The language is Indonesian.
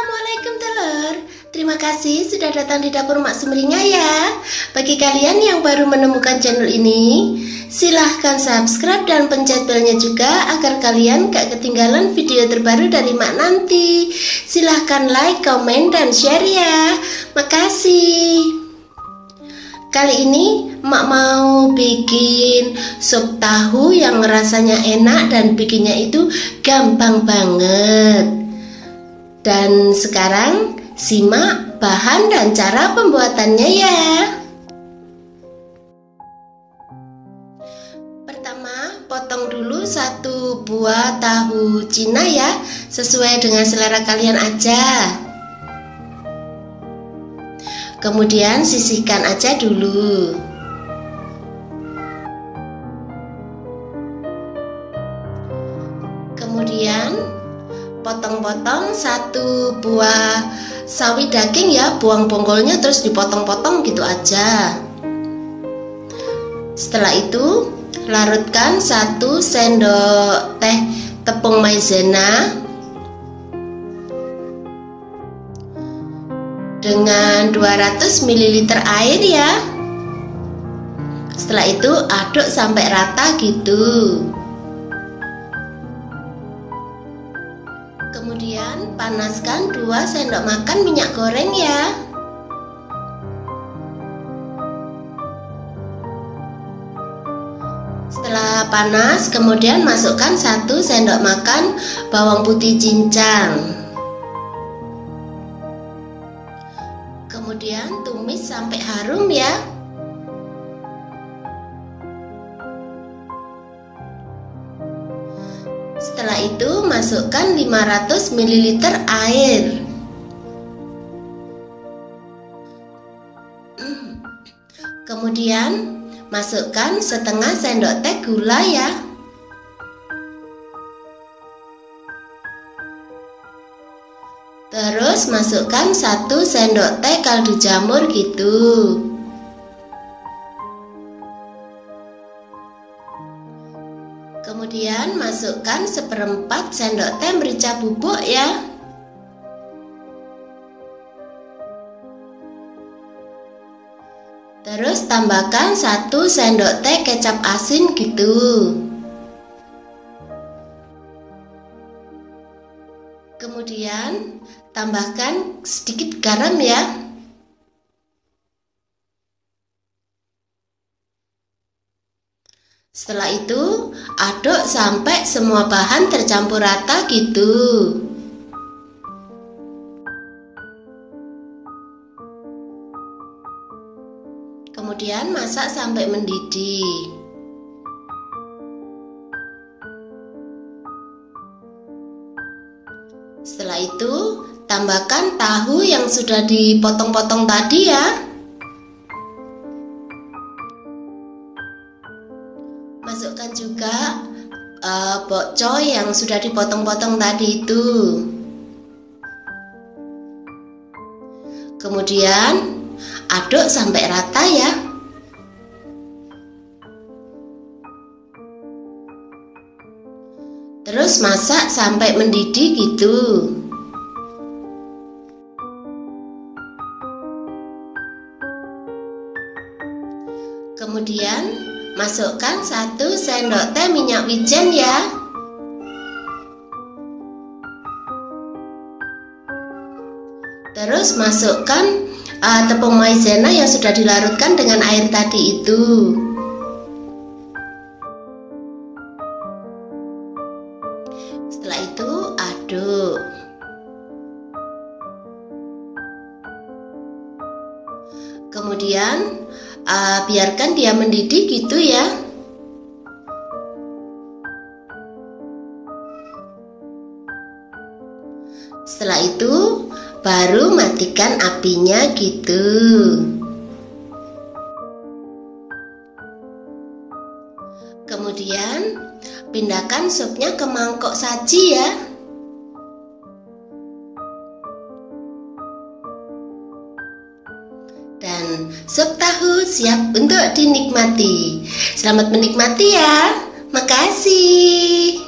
Assalamualaikum telur. Terima kasih sudah datang di dapur Mak Sumringah ya. Bagi kalian yang baru menemukan channel ini, silahkan subscribe dan pencet belnya juga agar kalian gak ketinggalan video terbaru dari Mak nanti. Silahkan like, komen, dan share ya. Makasih. Kali ini Mak mau bikin sup tahu yang rasanya enak dan bikinnya itu gampang banget. Dan sekarang simak bahan dan cara pembuatannya ya. Pertama, potong dulu satu buah tahu Cina ya, sesuai dengan selera kalian aja. Kemudian sisihkan aja dulu. Kemudian potong-potong satu buah sawi daging ya, buang bonggolnya terus dipotong-potong gitu aja. Setelah itu larutkan 1 sendok teh tepung maizena dengan 200 ml air ya. Setelah itu aduk sampai rata gitu. Kemudian panaskan 2 sendok makan minyak goreng ya. Setelah panas, kemudian masukkan 1 sendok makan bawang putih cincang. Kemudian tumis sampai harum ya. Setelah itu masukkan 500 ml air. Kemudian masukkan setengah sendok teh gula ya. Terus masukkan 1 sendok teh kaldu jamur gitu. Kemudian masukkan 1/4 sendok teh merica bubuk ya. Terus tambahkan 1 sendok teh kecap asin gitu. Kemudian tambahkan sedikit garam ya. Setelah itu aduk sampai semua bahan tercampur rata gitu. Kemudian masak sampai mendidih. Setelah itu tambahkan tahu yang sudah dipotong-potong tadi ya. Masukkan juga bokcoy yang sudah dipotong-potong tadi itu. Kemudian aduk sampai rata ya. Terus masak sampai mendidih gitu. Kemudian masukkan 1 sendok teh minyak wijen ya. Terus masukkan tepung maizena yang sudah dilarutkan dengan air tadi itu. Setelah itu aduk. Kemudian biarkan dia mendidih gitu ya. Setelah itu baru matikan apinya gitu. Kemudian pindahkan supnya ke mangkok saji ya. Dan sup tahu siap untuk dinikmati. Selamat menikmati ya. Makasih.